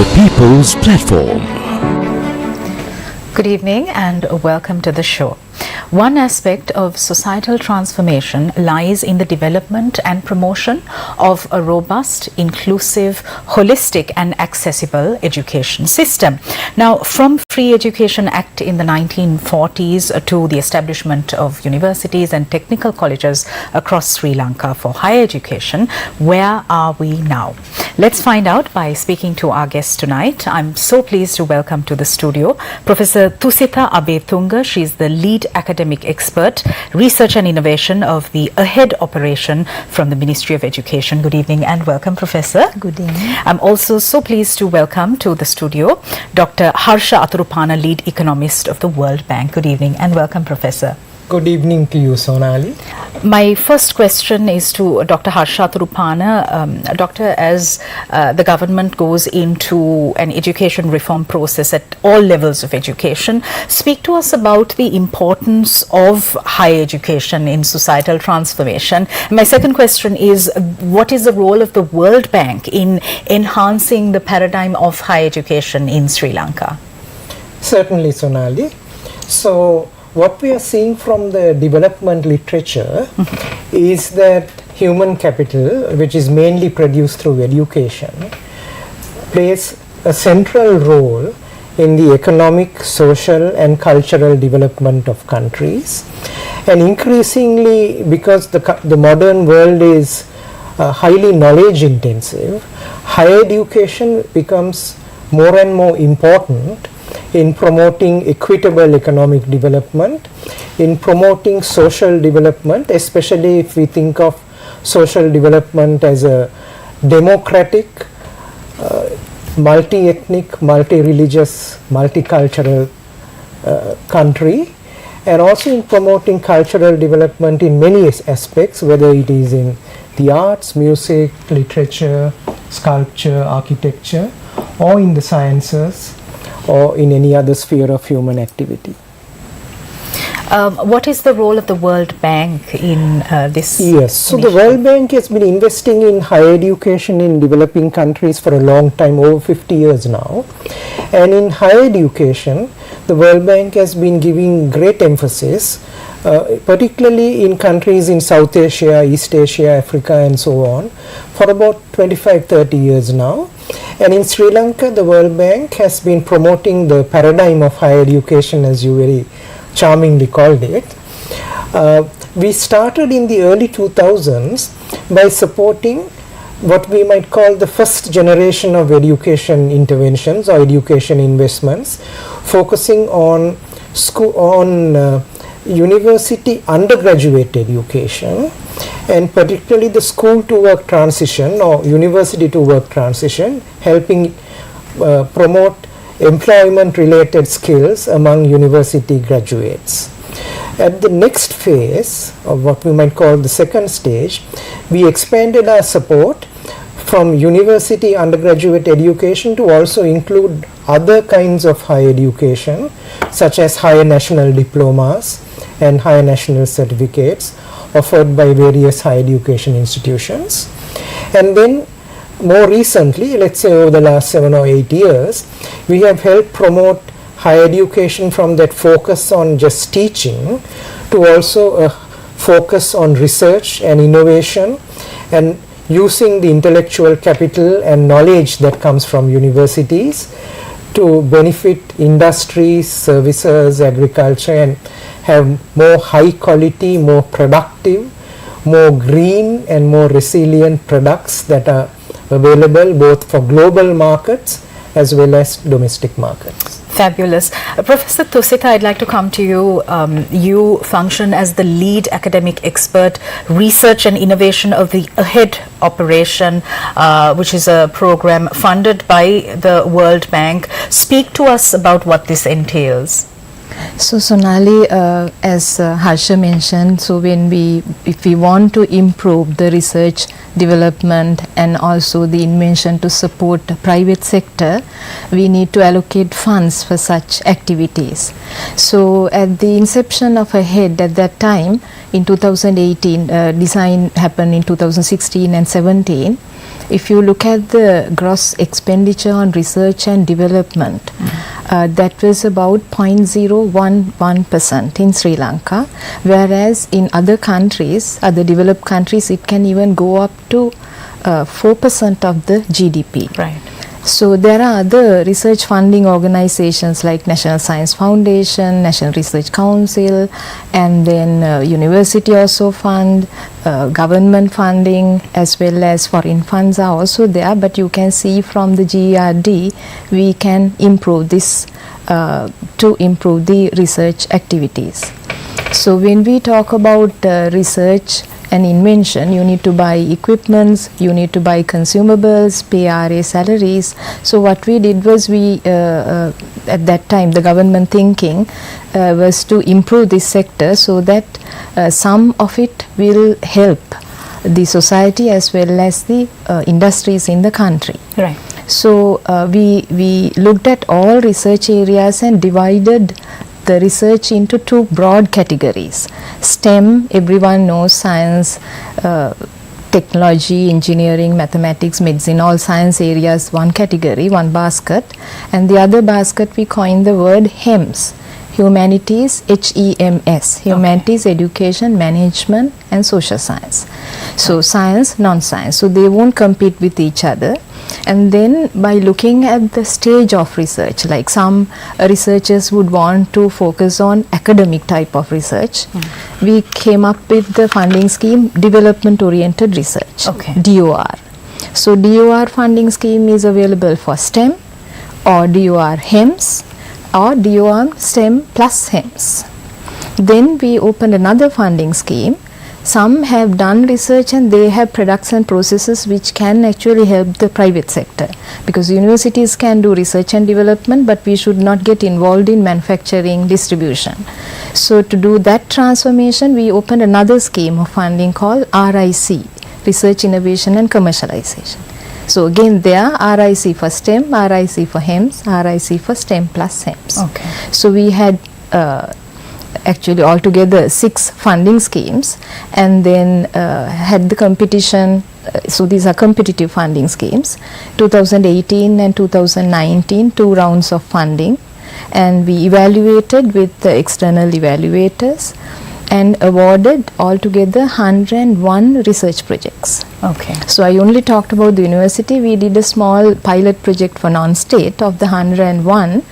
The People's Platform. Good evening and welcome to the show. One aspect of societal transformation lies in the development and promotion of a robust, inclusive, holistic and accessible education system. Now, from Free Education Act in the 1940s to the establishment of universities and technical colleges across Sri Lanka for higher education, where are we now? Let's find out by speaking to our guest tonight. I'm so pleased to welcome to the studio Professor Thusitha Abetunga. She's the lead academic expert, research and innovation of the AHEAD operation from the Ministry of Education. Good evening and welcome, Professor. Good evening. I'm also so pleased to welcome to the studio Dr. Harsha Athurupana, lead economist of the World Bank. Good evening and welcome, Professor. Good evening to you, Sonali. My first question is to Dr. Harsha Athurupana. Doctor, as the government goes into an education reform process at all levels of education, speak to us about the importance of higher education in societal transformation. My second question is, what is the role of the World Bank in enhancing the paradigm of higher education in Sri Lanka? Certainly, Sonali. So, what we are seeing from the development literature is that human capital, which is mainly produced through education, plays a central role in the economic, social and cultural development of countries. And increasingly, because the modern world is highly knowledge intensive, higher education becomes more and more important in promoting equitable economic development, in promoting social development, especially if we think of social development as a democratic, multi-ethnic, multi-religious, multicultural country, and also in promoting cultural development in many aspects, whether it is in the arts, music, literature, sculpture, architecture, or in the sciences, or in any other sphere of human activity. What is the role of the World Bank in this? Yes, so the World Bank has been investing in higher education in developing countries for a long time, over 50 years now. And in higher education, the World Bank has been giving great emphasis, particularly in countries in South Asia, East Asia, Africa and so on, for about 25-30 years now. And in Sri Lanka, the World Bank has been promoting the paradigm of higher education, as you very charmingly called it. We started in the early 2000s by supporting what we might call the first generation of education interventions or education investments, focusing on university undergraduate education, and particularly the school to work transition or university to work transition, helping promote employment related skills among university graduates. At the next phase of what we might call the second stage, we expanded our support from university undergraduate education to also include other kinds of higher education, such as higher national diplomas and higher national certificates offered by various higher education institutions. And then more recently, let's say over the last 7 or 8 years, we have helped promote higher education from that focus on just teaching to also a focus on research and innovation, and using the intellectual capital and knowledge that comes from universities to benefit industries, services, agriculture, and have more high quality, more productive, more green and more resilient products that are available both for global markets as well as domestic markets. Fabulous. Professor Thusitha, I'd like to come to you. You function as the lead academic expert, research and innovation of the AHEAD operation, which is a program funded by the World Bank. Speak to us about what this entails. So Sonali, as Harsha mentioned, so if we want to improve the research development and also the invention to support the private sector, we need to allocate funds for such activities. So at the inception of AHEAD at that time in 2018, design happened in 2016 and 17. if you look at the gross expenditure on research and development, that was about 0.011% in Sri Lanka, whereas in other countries, other developed countries, it can even go up to 4% of the GDP. Right. So there are other research funding organizations like National Science Foundation, National Research Council, and then university also fund, government funding as well as foreign funds are also there, but you can see from the GERD we can improve this to improve the research activities. So when we talk about research and invention, you need to buy equipments, you need to buy consumables, pay RA salaries. So what we did was we, at that time, the government thinking was to improve this sector so that some of it will help the society as well as the industries in the country. Right. So we looked at all research areas and divided the research into two broad categories. STEM, everyone knows, science, technology, engineering, mathematics, medicine, all science areas, one category, one basket. And the other basket we coined the word HEMS, humanities, HEMS, humanities, education, management and social science. So science, non-science, so they won't compete with each other. And then by looking at the stage of research, like some researchers would want to focus on academic type of research, we came up with the funding scheme development oriented research, DOR. So DOR funding scheme is available for STEM or DOR HEMS or DOR STEM plus HEMS. Then we opened another funding scheme. Some have done research and they have products and processes which can actually help the private sector, because universities can do research and development, but we should not get involved in manufacturing, distribution. So to do that transformation, we opened another scheme of funding called RIC, Research, Innovation and Commercialization. So again there, RIC for STEM, RIC for HEMS, RIC for STEM plus HEMS. So we had actually altogether 6 funding schemes, and then had the competition. So these are competitive funding schemes, 2018 and 2019, 2 rounds of funding, and we evaluated with the external evaluators and awarded altogether 101 research projects. So I only talked about the university. We did a small pilot project for non-state. Of the 101,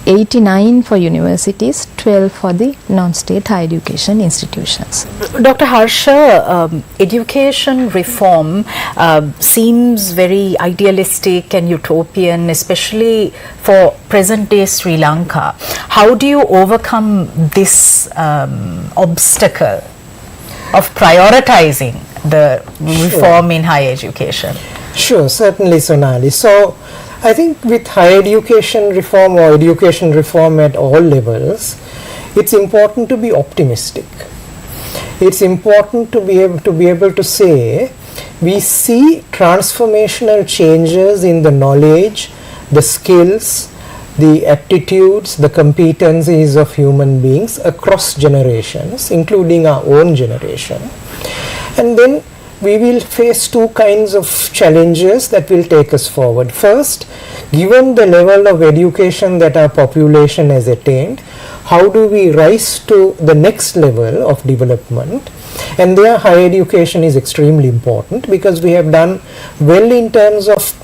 89 for universities, 12 for the non-state higher education institutions. Dr. Harsha, education reform seems very idealistic and utopian, especially for present-day Sri Lanka. How do you overcome this obstacle of prioritizing the reform in higher education? Sure, certainly, Sonali. So I think with higher education reform or education reform at all levels, it's important to be optimistic. It's important to be able to say we see transformational changes in the knowledge, the skills, the aptitudes, the competencies of human beings across generations, including our own generation. And then we will face 2 kinds of challenges that will take us forward. First, given the level of education that our population has attained, how do we rise to the next level of development? And there higher education is extremely important, because we have done well in terms of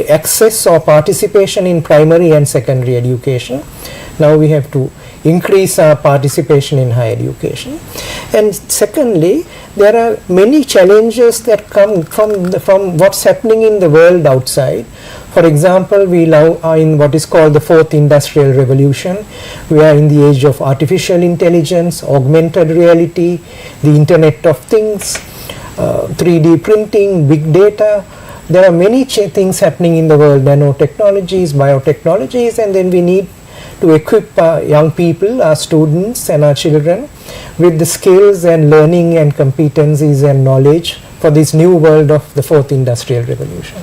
access or participation in primary and secondary education. Now we have to increase our participation in higher education. And secondly, there are many challenges that come from what's happening in the world outside. For example, we now are in what is called the 4th industrial revolution. We are in the age of artificial intelligence, augmented reality, the Internet of Things, 3D printing, big data. There are many things happening in the world, nanotechnologies, biotechnologies, and then we need to equip our young people, our students and our children with the skills and learning and competencies and knowledge for this new world of the 4th industrial revolution.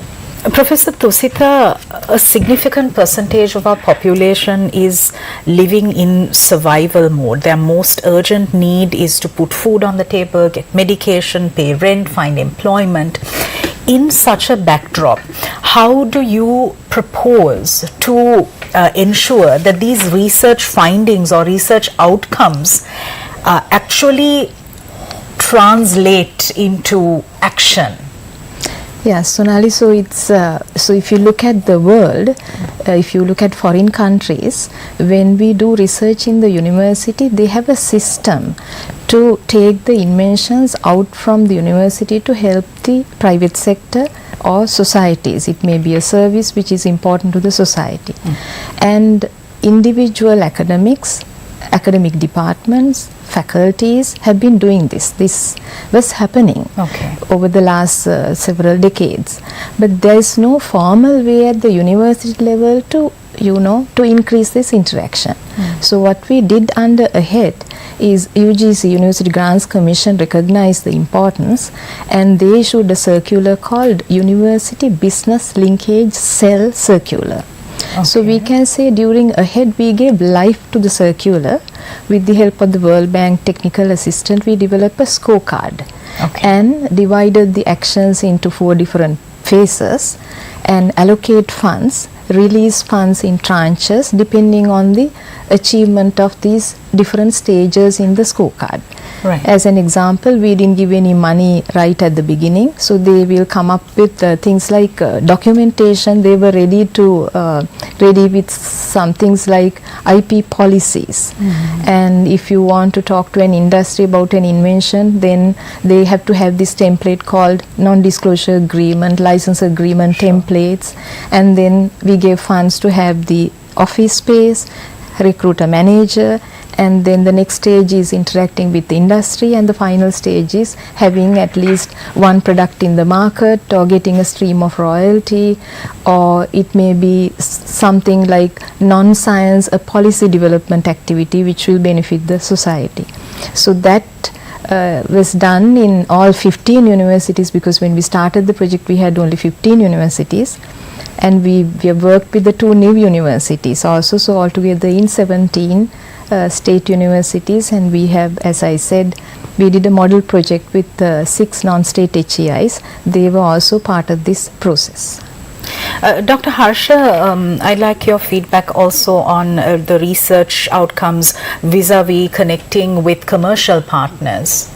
Professor Tusitha, a significant percentage of our population is living in survival mode. Their most urgent need is to put food on the table, get medication, pay rent, find employment. In such a backdrop, how do you propose to ensure that these research findings or research outcomes actually translate into action? Yeah, Sonali, so it's so if you look at the world, if you look at foreign countries, when we do research in the university, they have a system to take the inventions out from the university to help the private sector or societies. It may be a service which is important to the society. And individual academic departments, faculties have been doing this. This was happening over the last several decades. But there is no formal way at the university level to, to increase this interaction. So what we did under AHEAD is UGC, University Grants Commission, recognized the importance, and they issued a circular called University Business Linkage Cell Circular. So we can say during AHEAD we gave life to the circular. With the help of the World Bank technical assistant, we developed a scorecard and divided the actions into 4 different phases and allocate funds, release funds in tranches depending on the achievement of these different stages in the scorecard. Right. As an example, we didn't give any money right at the beginning, so they will come up with things like documentation. They were ready with some things like IP policies. And if you want to talk to an industry about an invention, then they have to have this template called non-disclosure agreement, license agreement templates, and then we gave funds to have the office space, recruit a manager, and then the next stage is interacting with the industry, and the final stage is having at least one product in the market or getting a stream of royalty, or it may be something like non-science, a policy development activity which will benefit the society. So that was done in all 15 universities, because when we started the project we had only 15 universities, and we have worked with the 2 new universities also, so altogether in 17 state universities, and we have, as I said, we did a model project with 6 non-state HEIs. They were also part of this process. Dr. Harsha, I'd like your feedback also on the research outcomes vis-a-vis connecting with commercial partners.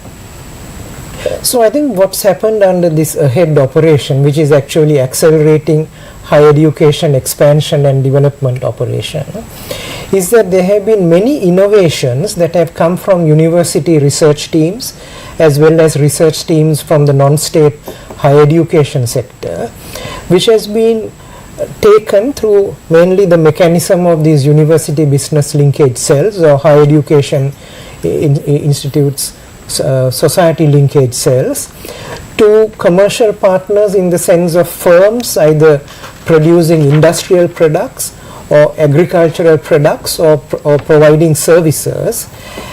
So I think what's happened under this AHEAD operation, which is actually accelerating higher education expansion and development operation, is that there have been many innovations that have come from university research teams as well as research teams from the non-state higher education sector, which has been taken through mainly the mechanism of these university business linkage cells or higher education institutes society linkage cells to commercial partners, in the sense of firms either producing industrial products or agricultural products or providing services,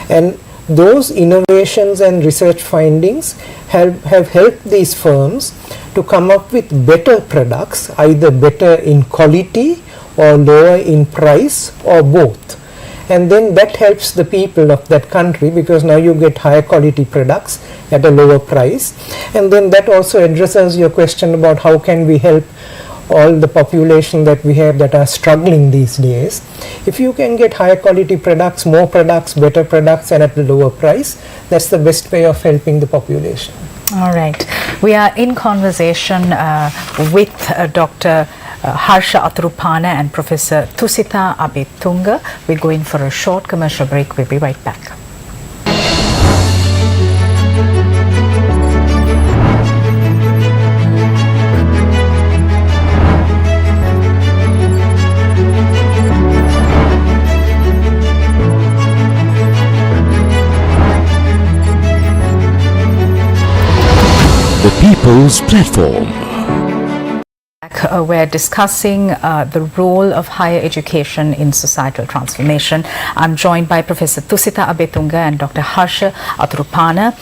and those innovations and research findings have helped these firms to come up with better products, either better in quality or lower in price or both. And then that helps the people of that country, because now you get higher quality products at a lower price. And then that also addresses your question about how can we help all the population that we have that are struggling these days. If you can get higher quality products, more products, better products, and at a lower price, that's the best way of helping the population. All right. We are in conversation with Dr. Harsha Atrupana and Professor Thusita Abetunga. We're going for a short commercial break. We'll be right back. The People's Platform. We're discussing the role of higher education in societal transformation. I'm joined by Professor Thusita Abetunga and Dr. Harsha Atrupana.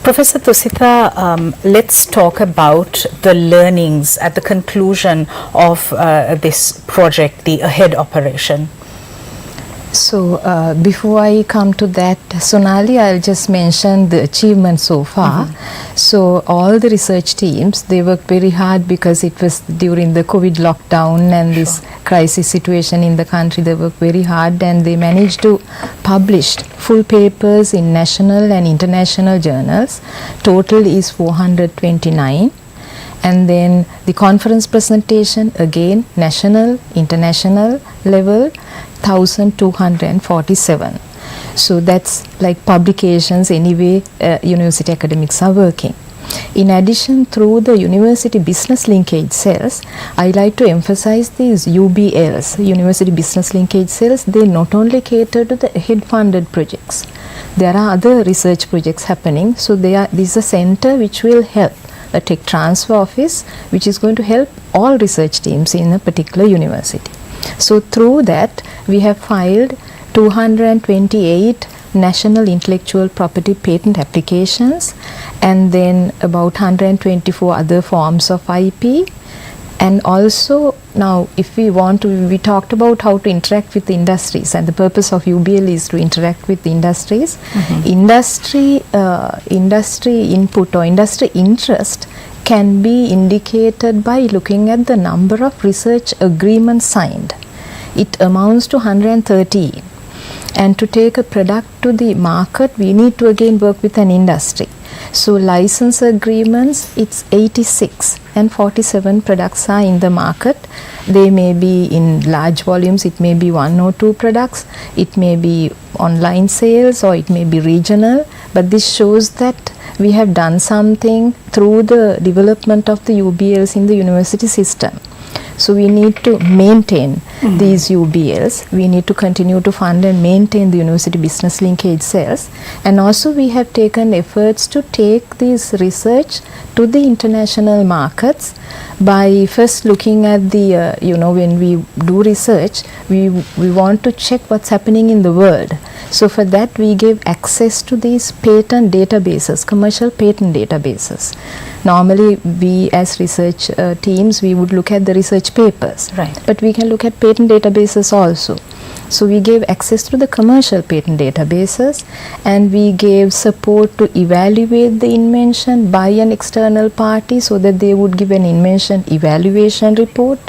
Professor Thusita, let's talk about the learnings at the conclusion of this project, the AHEAD operation. So before I come to that, Sonali, I'll just mention the achievements so far. So all the research teams, they worked very hard because it was during the COVID lockdown and this crisis situation in the country. They worked very hard and they managed to publish full papers in national and international journals. Total is 429. And then the conference presentation, again national, international level, 1247. So that's like publications anyway university academics are working. In addition, through the university business linkage cells, I like to emphasize these UBLs, university business linkage cells. They not only cater to the head funded projects, there are other research projects happening. So this is a center which will help, a tech transfer office which is going to help all research teams in a particular university. So through that we have filed 228 national intellectual property patent applications and then about 124 other forms of IP. And also now if we want to, we talked about how to interact with the industries, and the purpose of UBL is to interact with the industries. Industry input or industry interest can be indicated by looking at the number of research agreements signed. It amounts to 130. And to take a product to the market, we need to again work with an industry. So license agreements, it's 86 and 47 products are in the market. They may be in large volumes, it may be 1 or 2 products, it may be online sales or it may be regional, but this shows that we have done something through the development of the UBLs in the university system. So we need to maintain these UBLs. We need to continue to fund and maintain the university business linkage cells. And also we have taken efforts to take this research to the international markets by first looking at the, when we do research, we want to check what's happening in the world. So for that we gave access to these patent databases, commercial patent databases. Normally we as research teams, we would look at the research papers, right, but we can look at patent databases also. So we gave access to the commercial patent databases and we gave support to evaluate the invention by an external party so that they would give an invention evaluation report.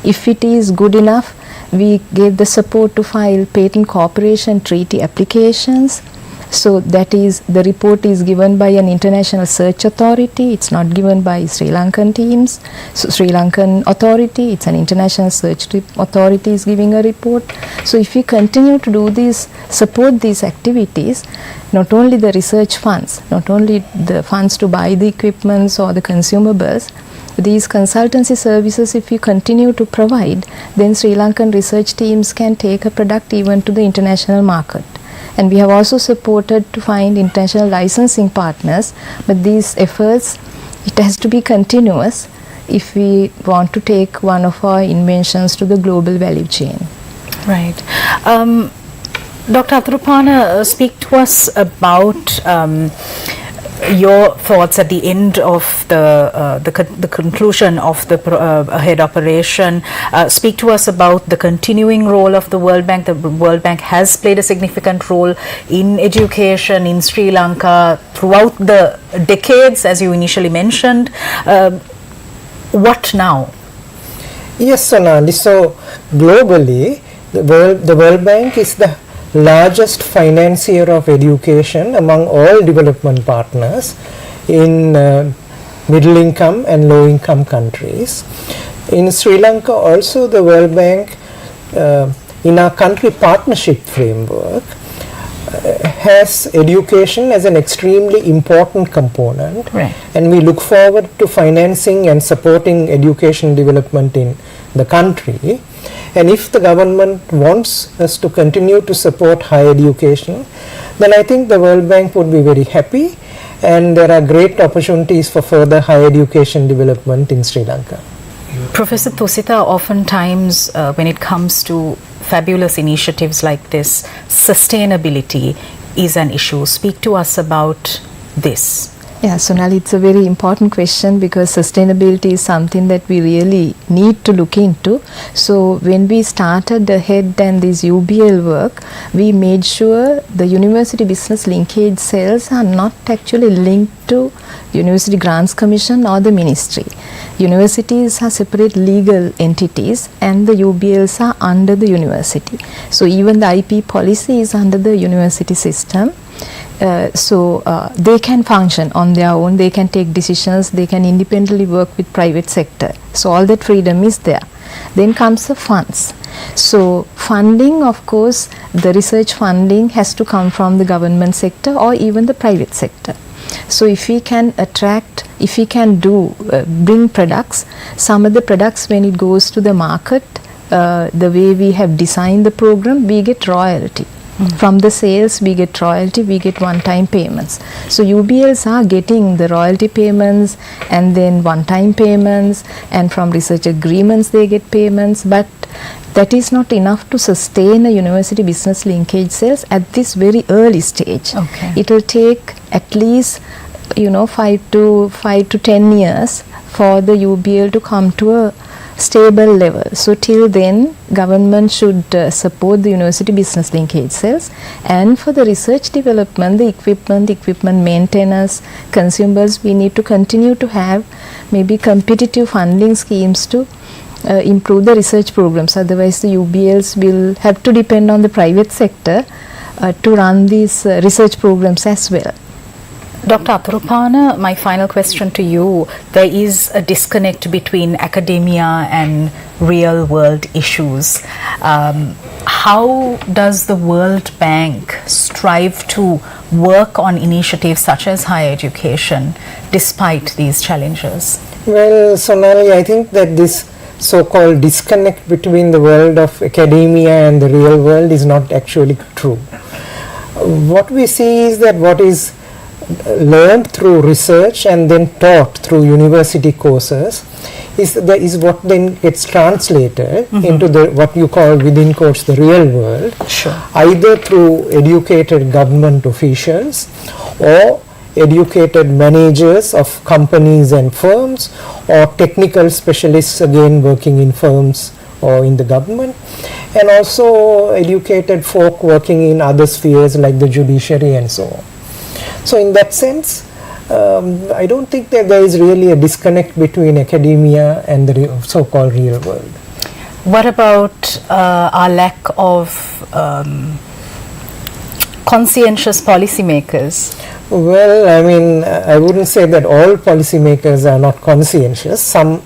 If it is good enough, we gave the support to file patent cooperation treaty applications. So that is, the report is given by an international search authority. It's not given by Sri Lankan teams. So Sri Lankan authority, it's an international search authority is giving a report. So if we continue to do this, support these activities, not only the research funds, not only the funds to buy the equipments or the consumables, these consultancy services, if we continue to provide, then Sri Lankan research teams can take a product even to the international market. And we have also supported to find international licensing partners, but these efforts, it has to be continuous if we want to take one of our inventions to the global value chain. Right. Dr. Atharupana, speak to us about your thoughts at the end of the conclusion of the ahead operation. Speak to us about the continuing role of the World Bank. The World Bank has played a significant role in education in Sri Lanka throughout the decades, as you initially mentioned. What now? Yes, Sonali. So globally, the World Bank is the largest financier of education among all development partners in middle income and low income countries. In Sri Lanka also, the World Bank in our country partnership framework has education as an extremely important component, right, and we look forward to financing and supporting education development in the country. And if the government wants us to continue to support higher education, then I think the World Bank would be very happy, and there are great opportunities for further higher education development in Sri Lanka. Professor Thusita, oftentimes when it comes to fabulous initiatives like this, sustainability is an issue. Speak to us about this. Yeah, Sonali, it's a very important question because sustainability is something that we really need to look into. So when we started the HEAD and this UBL work, we made sure the University Business Linkage cells are not actually linked to University Grants Commission or the Ministry. Universities are separate legal entities and the UBLs are under the university. So even the IP policy is under the university system. So they can function on their own, they can take decisions, they can independently work with private sector. So all that freedom is there. Then comes the funds. So funding, of course, the research funding has to come from the government sector or even the private sector. So if we can attract, if we can bring products, some of the products when it goes to the market, the way we have designed the program, we get royalty. From the sales we get royalty, we get one-time payments. So UBLs are getting the royalty payments and then one-time payments, and from research agreements they get payments, but that is not enough to sustain a university business linkage sales at this very early stage. Okay. It will take at least 5 to 10 years for the UBL to come to a stable level. So till then government should support the university business linkage cells, and for the research development, the equipment maintenance, consumables, we need to continue to have maybe competitive funding schemes to improve the research programs. Otherwise the UBLs will have to depend on the private sector to run these research programs as well. Dr. Atharupana, my final question to you. There is a disconnect between academia and real world issues. How does the World Bank strive to work on initiatives such as higher education despite these challenges? Well, Sonali, I think that this so-called disconnect between the world of academia and the real world is not actually true. What we see is that what is learned through research and then taught through university courses is what then gets translated into the what you call within quotes the real world, either through educated government officials or educated managers of companies and firms, or technical specialists again working in firms or in the government, and also educated folk working in other spheres like the judiciary and so on. So in that sense, I don't think that there is really a disconnect between academia and the so-called real world. What about our lack of conscientious policymakers? Well, I mean, I wouldn't say that all policymakers are not conscientious. Some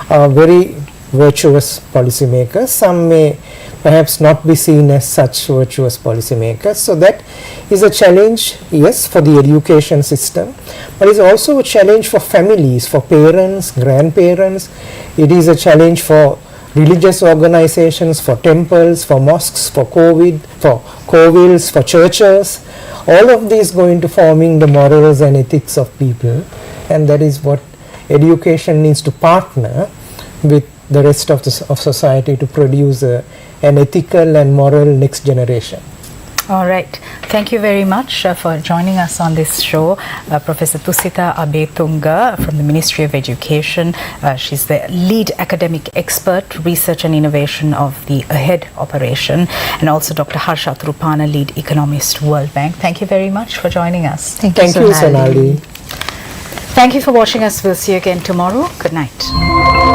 are very virtuous policymakers. Some may perhaps not be seen as such virtuous policymakers. So that is a challenge, yes, for the education system, but it's also a challenge for families, for parents, grandparents. It is a challenge for religious organizations, for temples, for mosques, for covils, for churches. All of these go into forming the morals and ethics of people, and that is what education needs to partner with the rest of society to produce an ethical and moral next generation. All right. Thank you very much for joining us on this show. Professor Tusita Abetunga from the Ministry of Education. She's the lead academic expert, research and innovation of the AHEAD operation, and also Dr. Harsha Atharupana, lead economist, World Bank. Thank you very much for joining us. Thank you, Sonali. Thank you for watching us. We'll see you again tomorrow. Good night.